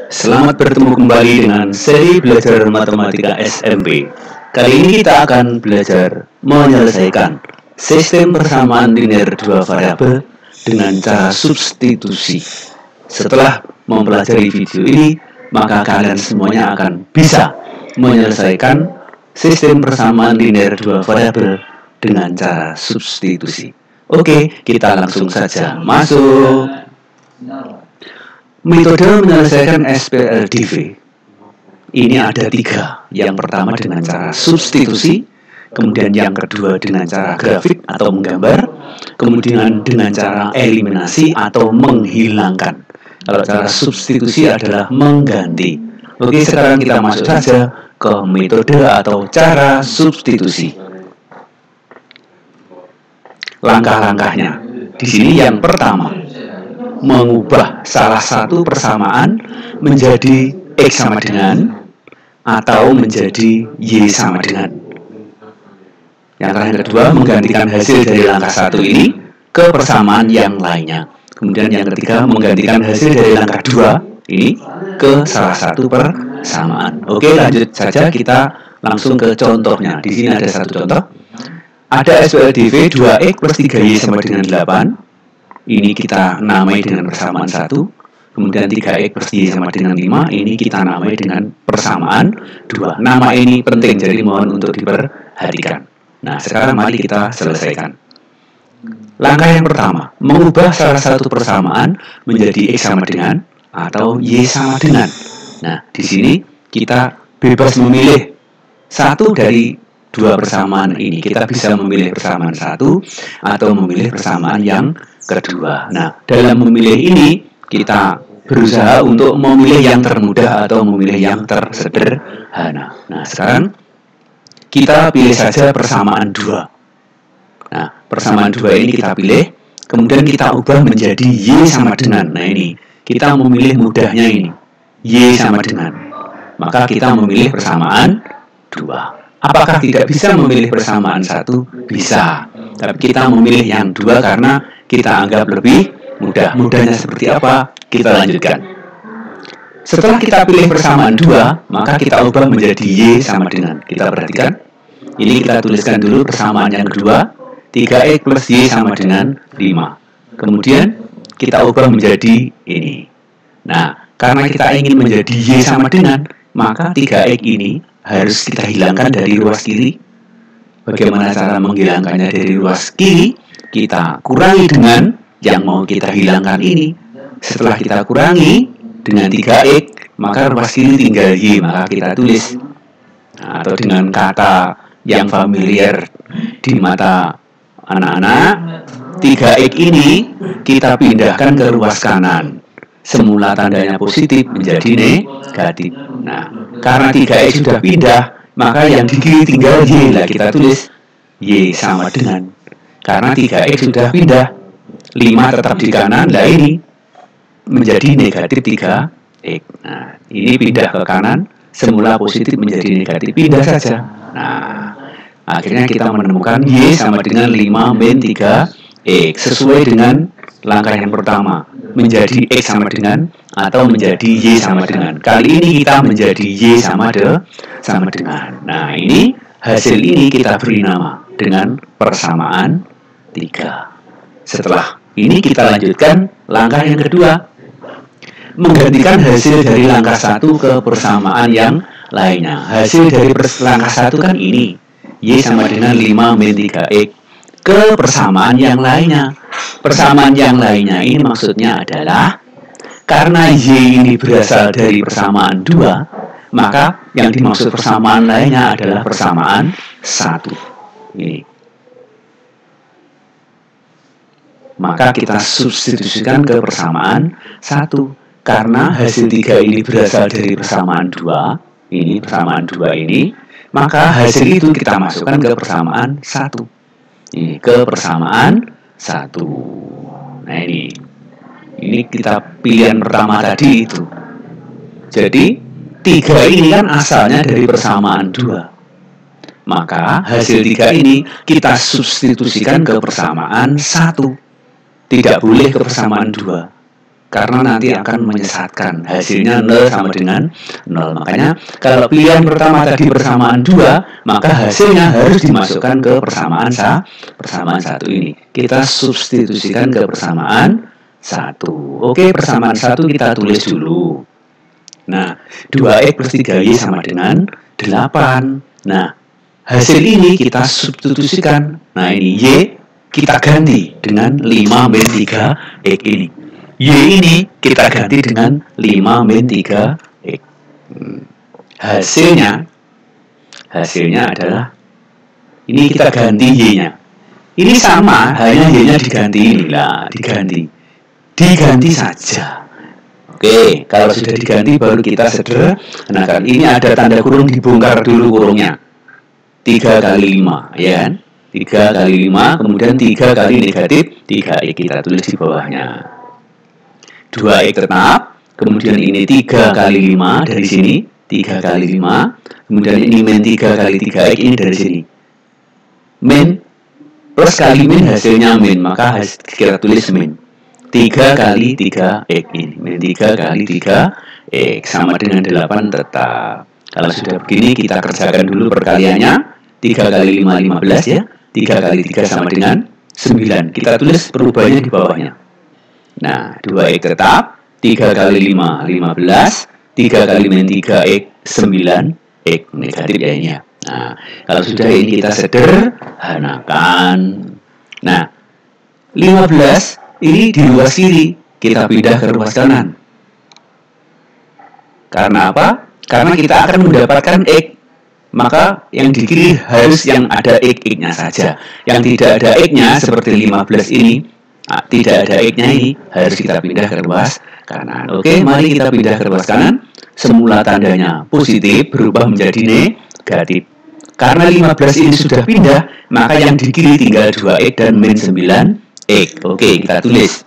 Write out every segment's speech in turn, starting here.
Selamat bertemu kembali dengan seri belajar matematika SMP. Kali ini kita akan belajar menyelesaikan sistem persamaan linear dua variabel dengan cara substitusi. Setelah mempelajari video ini, maka kalian semuanya akan bisa menyelesaikan sistem persamaan linear dua variabel dengan cara substitusi. Oke, kita langsung saja masuk. Metode menyelesaikan SPLDV ini ada 3. Yang pertama dengan cara substitusi, kemudian yang kedua dengan cara grafik atau menggambar, kemudian dengan cara eliminasi atau menghilangkan. Kalau cara substitusi adalah mengganti. Oke, sekarang kita masuk saja ke metode atau cara substitusi. Langkah-langkahnya. Di sini yang pertama, mengubah salah satu persamaan menjadi X sama dengan atau menjadi Y sama dengan. Yang kedua, menggantikan hasil dari langkah 1 ini ke persamaan yang lainnya. Kemudian yang ketiga, menggantikan hasil dari langkah 2 ini ke salah satu persamaan. Oke, lanjut saja kita langsung ke contohnya. Di sini ada satu contoh. Ada SPLDV 2X plus 3Y sama dengan 8. Ini kita namai dengan persamaan 1. Kemudian 3X plus Y sama dengan 5. Ini kita namai dengan persamaan 2. Nama ini penting, jadi mohon untuk diperhatikan. Nah, sekarang mari kita selesaikan. Langkah yang pertama, mengubah salah satu persamaan menjadi X sama dengan atau Y sama dengan. Nah, di sini kita bebas memilih satu dari 2 persamaan ini. Kita bisa memilih persamaan 1 atau memilih persamaan yang kedua. Nah, dalam memilih ini kita berusaha untuk memilih yang termudah atau memilih yang tersederhana. Nah, sekarang kita pilih saja persamaan 2. Nah, persamaan 2 ini kita pilih, kemudian kita ubah menjadi Y sama dengan. Nah, ini kita memilih mudahnya ini, Y sama dengan. Maka kita memilih persamaan 2. Apakah tidak bisa memilih persamaan 1? Bisa. Tapi kita memilih yang 2 karena kita anggap lebih mudah. Mudahnya seperti apa? Kita lanjutkan. Setelah kita pilih persamaan 2, maka kita ubah menjadi Y sama dengan. Kita perhatikan. Ini kita tuliskan dulu persamaan yang kedua. 3X plus Y sama dengan 5. Kemudian kita ubah menjadi ini. Nah, karena kita ingin menjadi Y sama dengan, maka 3X ini harus kita hilangkan dari ruas kiri. Bagaimana cara menghilangkannya dari ruas kiri? Kita kurangi dengan yang mau kita hilangkan ini. Setelah kita kurangi dengan 3X, maka ruas kiri tinggal Y, maka kita tulis. Nah, atau dengan kata yang familiar di mata anak-anak, 3X ini kita pindahkan ke ruas kanan. Semula tandanya positif menjadi negatif. Nah, karena 3X sudah pindah, maka yang di kiri tinggal Y. Lah kita tulis Y sama dengan. Karena 3X sudah pindah, 5 tetap di kanan. Lah ini menjadi negatif 3X. Nah, ini pindah ke kanan, semula positif menjadi negatif. Pindah saja. Nah, akhirnya kita menemukan Y sama dengan 5 min 3X. Sesuai dengan langkah yang pertama, menjadi X sama dengan atau menjadi Y sama dengan. Kali ini kita menjadi Y sama dengan. Nah, ini hasil ini kita beri nama dengan persamaan 3. Setelah ini kita lanjutkan langkah yang kedua, menggantikan hasil dari langkah 1 ke persamaan yang lainnya. Hasil dari langkah 1 kan ini, Y sama dengan 5 min 3X ke persamaan yang lainnya. Persamaan yang lainnya ini maksudnya adalah karena Y ini berasal dari persamaan 2, maka yang dimaksud persamaan lainnya adalah persamaan 1. Ini. Maka kita substitusikan ke persamaan 1. Karena hasil 3 ini berasal dari persamaan 2, ini persamaan 2 ini, maka hasil itu kita masukkan ke persamaan 1. Ini ke persamaan 1. Nah, ini kita pilihan pertama tadi itu. Jadi 3 ini kan asalnya dari persamaan 2. Maka hasil 3 ini kita substitusikan ke persamaan 1. Tidak boleh ke persamaan 2. karena nanti akan menyesatkan. Hasilnya 0 sama dengan 0. Makanya kalau pilihan pertama tadi persamaan 2, maka hasilnya harus dimasukkan ke persamaan 1 ini. Kita substitusikan ke persamaan 1. Oke, persamaan 1 kita tulis dulu. Nah, 2x plus 3y sama dengan 8. Nah, hasil ini kita substitusikan. Nah, ini y kita ganti dengan 5 min 3x ini. Y ini kita ganti dengan 5 min 3x. Hasilnya adalah ini kita ganti y-nya. Ini sama, hanya y-nya diganti inilah, diganti saja. Oke, kalau sudah diganti baru kita sederhanakan. Ini ada tanda kurung, dibongkar dulu kurungnya. 3 kali 5, ya kan? 3 kali 5, kemudian 3 kali negatif 3x kita tulis di bawahnya. 2x tetap, kemudian ini 3 kali 5 dari sini, 3 kali 5, kemudian ini min 3 kali 3x ini dari sini. Min plus kali min hasilnya min, maka kita tulis min. 3 kali 3x ini, min 3 kali 3x sama dengan 8 tetap. Kalau sudah begini kita kerjakan dulu perkaliannya. 3 kali 5, 15 ya. 3 kali 3 sama dengan 9. Kita tulis perubahannya di bawahnya. Nah, 2x tetap, 3 kali 5, 15, 3 kali min 3x, 9x negatif ya ini ya. Nah, kalau sudah ini kita sederhanakan. Nah, 15 ini di luar kiri, kita pindah ke ruas kanan. Karena apa? Karena kita akan mendapatkan x. Maka yang di kiri harus yang ada x-nya saja. Yang tidak ada x-nya seperti 15 ini, tidak ada x-nya ini, harus kita pindah ke ruas kanan. Oke, mari kita pindah ke ruas kanan. Semula tandanya positif berubah menjadi negatif. Karena 15 ini sudah pindah, maka yang di kiri tinggal 2x dan min 9x. Oke, kita tulis.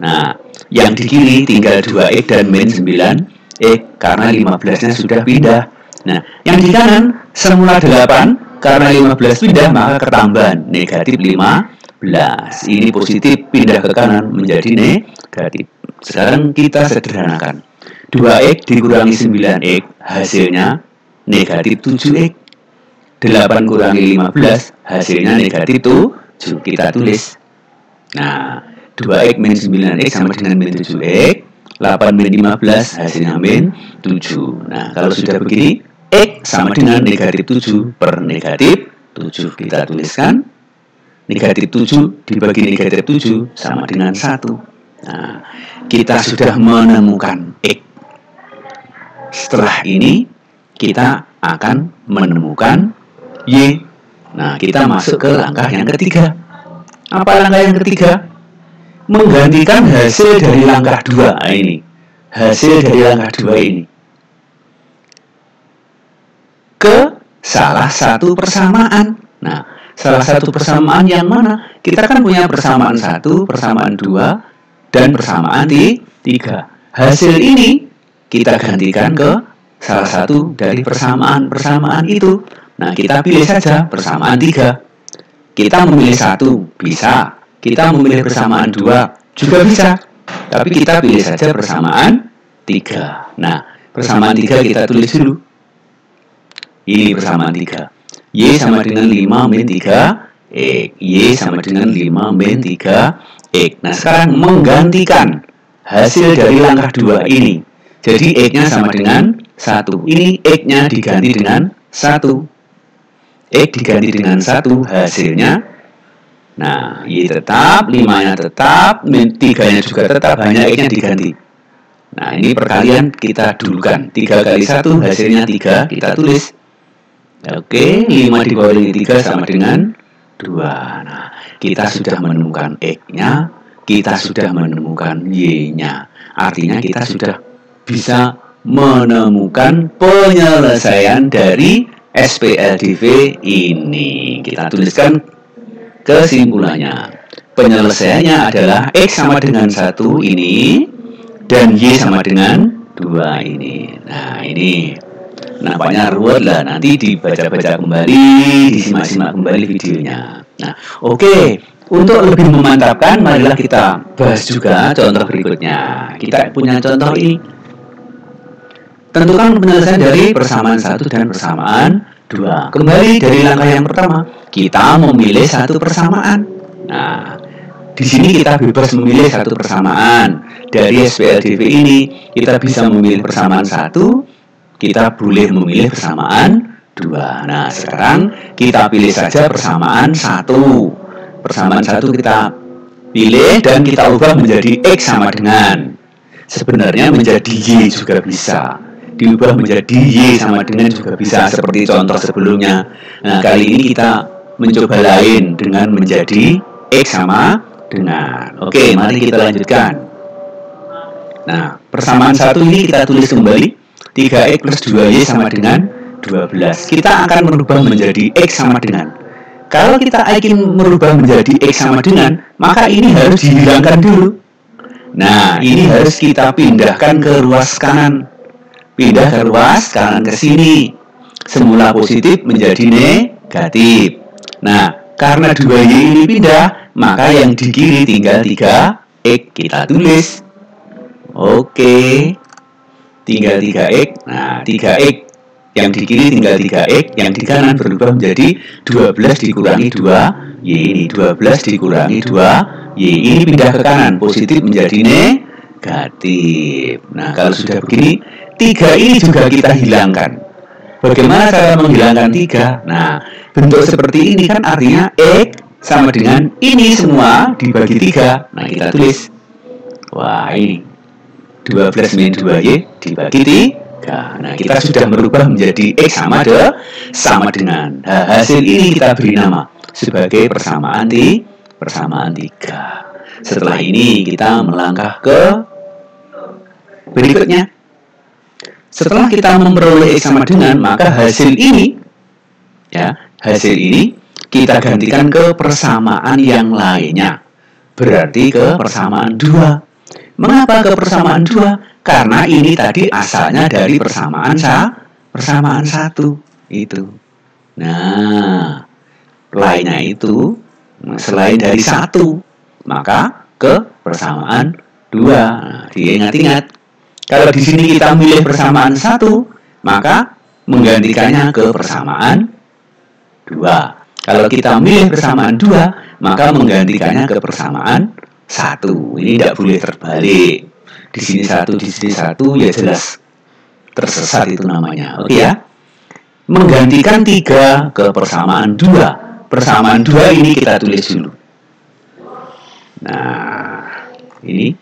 Nah, yang di kiri tinggal 2x dan min 9x karena 15-nya sudah pindah. Nah, yang di kanan semula 8, karena 15 pindah maka ketambahan negatif 15. Ini positif pindah ke kanan menjadi negatif. Sekarang kita sederhanakan. 2x dikurangi 9x hasilnya negatif 7x. 8 kurangi 15 hasilnya negatif 7. Kita tulis. Nah, 2x min 9x sama dengan min 7x. 8 min 15 hasilnya min 7. Nah, kalau sudah begini, x sama dengan negatif 7 per negatif 7. Kita tuliskan. Negatif 7 dibagi negatif 7 sama dengan 1. Nah, kita sudah menemukan x. Setelah ini, kita akan menemukan y. Nah, kita masuk ke langkah yang ketiga. Apa langkah yang ketiga? Menggantikan hasil dari langkah 2 ini. Hasil dari langkah 2 ini ke salah satu persamaan. Nah, salah satu persamaan yang mana? Kita kan punya persamaan 1, persamaan 2, dan persamaan 3. Hasil ini kita gantikan ke salah satu dari persamaan-persamaan itu. Nah, kita pilih saja persamaan 3. Kita memilih 1, bisa. Kita memilih persamaan 2, juga bisa. Tapi kita pilih saja persamaan 3. Nah, persamaan 3 kita tulis dulu. Ini persamaan 3. Y sama dengan 5 min 3x. Y sama dengan 5 min 3x. Nah, sekarang menggantikan hasil dari langkah 2 ini. Jadi x-nya sama dengan 1. Ini x-nya diganti dengan 1. X diganti dengan 1 hasilnya. Nah, Y tetap, 5-nya tetap, min 3-nya juga tetap, hanya x-nya diganti. Nah, ini perkalian kita dulukan. 3 kali 1 hasilnya 3, kita tulis. Oke, 5 dibagi 3 sama dengan 2. Nah, kita sudah menemukan x-nya, kita sudah menemukan y-nya. Artinya kita sudah bisa menemukan penyelesaian dari SPLDV ini. Kita tuliskan kesimpulannya. Penyelesaiannya adalah x sama dengan 1 ini dan y sama dengan 2 ini. Nah, ini nampaknya ruwet lah, nanti dibaca-baca kembali, disimak-simak kembali videonya. Nah, oke. Untuk lebih memantapkan, marilah kita bahas juga contoh berikutnya. Kita punya contoh ini. Tentukan penyelesaian dari persamaan 1 dan persamaan 2. Kembali dari langkah yang pertama, kita memilih satu persamaan. Nah, di sini kita bebas memilih satu persamaan. Dari SPLDV ini, kita bisa memilih persamaan 1, kita boleh memilih persamaan 2. Nah, sekarang kita pilih saja persamaan 1. Persamaan 1 kita pilih dan kita ubah menjadi X sama dengan. Sebenarnya menjadi Y juga bisa. Diubah menjadi Y sama dengan juga bisa, seperti contoh sebelumnya. Nah, kali ini kita mencoba lain dengan menjadi X sama dengan. Oke, mari kita lanjutkan. Nah, persamaan 1 ini kita tulis kembali. 3X plus 2Y sama dengan 12. Kita akan merubah menjadi X sama dengan. Kalau kita ingin merubah menjadi X sama dengan, maka ini harus dihilangkan dulu. Nah, ini harus kita pindahkan ke ruas kanan. Pindah ke ruas kanan ke sini. Semula positif menjadi negatif. Nah, karena 2Y ini pindah, maka yang di kiri tinggal 3X. Kita tulis. Oke. Tinggal 3X. Nah, 3X. Yang di kiri tinggal 3X. Yang di kanan berubah menjadi 12 dikurangi 2Y ini. 12 dikurangi 2Y. Ini pindah ke kanan. Positif menjadi negatif. Nah, kalau sudah begini, 3 ini juga kita hilangkan. Bagaimana cara menghilangkan 3? Nah, bentuk seperti ini kan artinya X sama dengan ini semua dibagi 3. Nah, kita tulis. Wah, ini 12 min 2Y dibagi 3. Nah, kita sudah merubah menjadi X sama dengan. Nah, hasil ini kita beri nama sebagai persamaan 3. Setelah ini kita melangkah ke berikutnya. Setelah kita memperoleh X sama dengan, maka hasil ini kita gantikan ke persamaan yang lainnya. Berarti ke persamaan 2. Mengapa ke persamaan 2? Karena ini tadi asalnya dari persamaan 1 itu. Nah, lainnya itu selain dari 1, maka ke persamaan 2. Nah, diingat-ingat. Kalau di sini kita milih persamaan 1, maka menggantikannya ke persamaan 2. Kalau kita milih persamaan 2, maka menggantikannya ke persamaan 1. Ini tidak boleh terbalik. Di sini 1, di sini 1, ya jelas tersesat itu namanya. Oke ya? Menggantikan 3 ke persamaan 2. Persamaan 2 ini kita tulis dulu. Nah, ini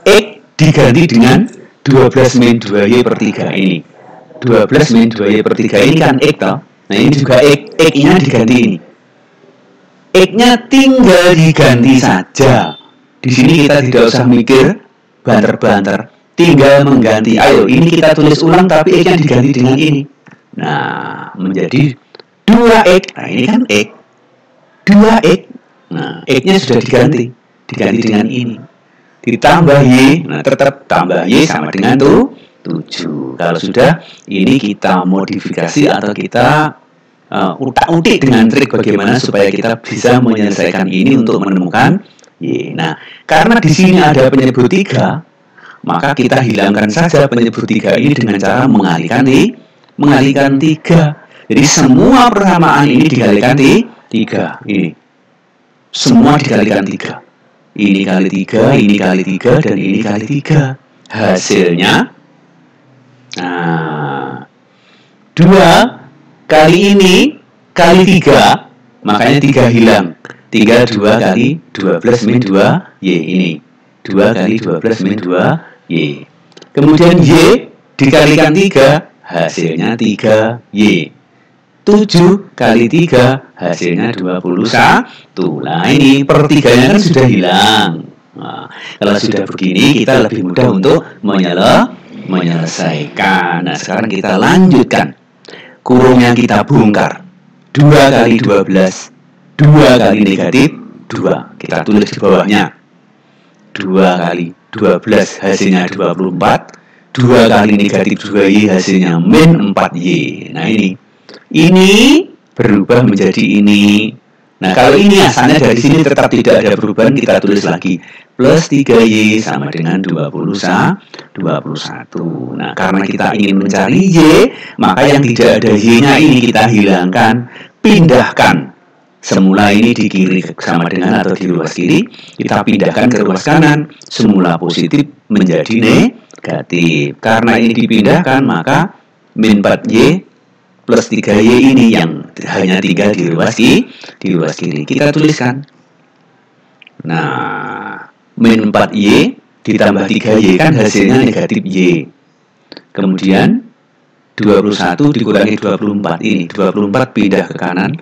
X diganti dengan 12 min 2Y per 3 ini. 12 min 2Y per 3 ini kan X toh. Nah, ini juga X-nya diganti ini. X-nya tinggal diganti saja. Di sini kita tidak usah mikir banter-banter. Tinggal mengganti. Ayo, ini kita tulis ulang tapi X-nya diganti dengan ini. Nah, menjadi 2X. Nah, ini kan X. 2X. Nah, X-nya sudah diganti. Diganti dengan ini. Ditambah Y, nah tetap tambah Y sama dengan 7. Kalau sudah, ini kita modifikasi atau kita utak-utik dengan trik bagaimana supaya kita bisa menyelesaikan ini untuk menemukan Y. Nah, karena di sini ada penyebut 3, maka kita hilangkan saja penyebut 3 ini dengan cara mengalihkan 3. Jadi semua persamaan ini dikalikan 3. Ini semua dikalikan 3. Ini kali 3, ini kali 3, dan ini kali 3. Hasilnya, nah, 2 kali ini kali 3, makanya 3 hilang. Tinggal 2 kali 12 min 2Y ini. 2 kali 12 min 2Y. Kemudian Y dikalikan 3, hasilnya 3Y. 7 kali 3 hasilnya 21. Nah, ini per 3-nya kan sudah hilang. Nah, kalau sudah begini kita lebih mudah untuk menyelesaikan. Nah, sekarang kita lanjutkan. Kurungnya kita bongkar. 2 kali 12. 2 kali negatif 2. Kita tulis di bawahnya. 2 kali 12 hasilnya 24. 2 kali negatif 2Y hasilnya min 4Y. Nah, ini berubah menjadi ini. Nah, kalau ini asalnya dari sini tetap tidak ada perubahan, kita tulis lagi plus 3Y sama dengan 21. Nah, karena kita ingin mencari Y, maka yang tidak ada Y-nya ini kita hilangkan, pindahkan. Semula ini di kiri sama dengan atau di ruas kiri, kita pindahkan ke ruas kanan. Semula positif menjadi negatif. Karena ini dipindahkan, maka min 4Y plus 3Y ini yang hanya tinggal di ruas kiri. Kita tuliskan. Nah, min 4Y ditambah 3Y kan hasilnya negatif Y. Kemudian 21 dikurangi 24 ini. 24 pindah ke kanan,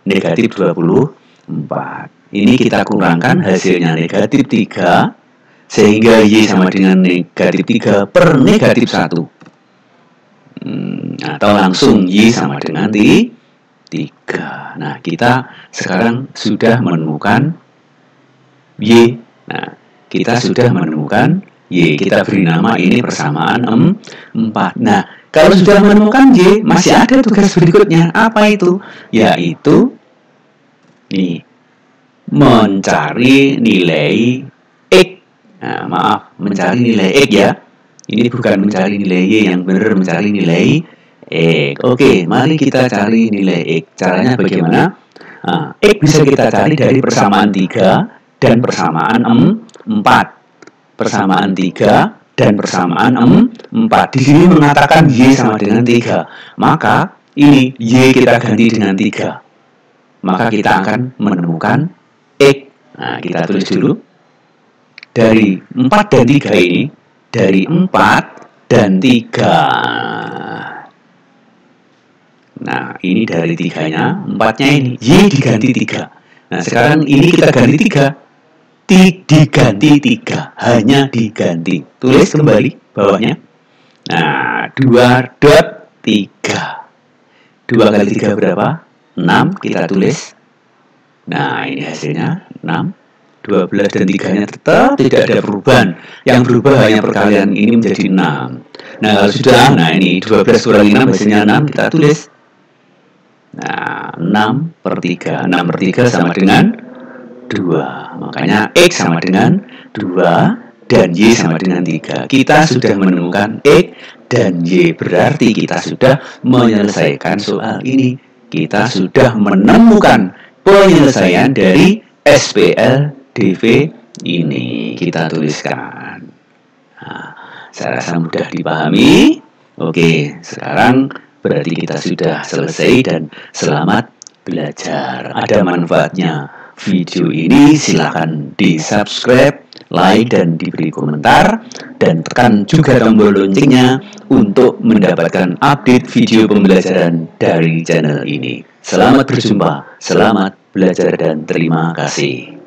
negatif 24. Ini kita kurangkan, hasilnya negatif 3. Sehingga Y sama dengan negatif 3 per negatif 1. Atau langsung Y sama dengan 3. Nah, kita sekarang sudah menemukan Y. Nah, kita sudah menemukan Y. Kita beri nama ini persamaan 4. Nah, kalau sudah menemukan Y, masih ada tugas berikutnya. Apa itu? Yaitu nih, mencari nilai X. Nah, maaf, mencari nilai X ya. Ini bukan mencari nilai Y, yang benar mencari nilai X. Oke, mari kita cari nilai X. Caranya bagaimana? Nah, X bisa kita cari dari persamaan 3 dan persamaan 4. Persamaan 3 dan persamaan 4. Di sini mengatakan Y sama dengan 3. Maka ini Y kita ganti dengan 3. Maka kita akan menemukan X. Nah, kita tulis dulu. Dari 4 dan 3 ini, dari 4 dan 3. Nah, ini dari 3-nya, 4-nya ini. Y diganti 3. Nah, sekarang ini kita ganti 3. Diganti 3. Hanya diganti. Tulis kembali bawahnya. Nah, 2.3. 2 kali 3 berapa? 6. Kita tulis. Nah, ini hasilnya 6. 12 dan 3-nya tetap tidak ada perubahan. Yang berubah hanya perkalian ini menjadi 6. Nah, kalau sudah, nah ini 12 kurangi 6 hasilnya 6, kita tulis. Nah, 6 per 3. 6 per 3 sama dengan 2. Makanya X sama dengan 2 dan Y sama dengan 3. Kita sudah menemukan X dan Y. Berarti kita sudah menyelesaikan soal ini. Kita sudah menemukan penyelesaian dari SPL DV ini. Kita tuliskan. Nah, saya rasa mudah dipahami. Oke, sekarang berarti kita sudah selesai dan selamat belajar. Ada manfaatnya video ini, silakan di-subscribe, like, dan diberi komentar. Dan tekan juga tombol loncengnya untuk mendapatkan update video pembelajaran dari channel ini. Selamat berjumpa, selamat belajar, dan terima kasih.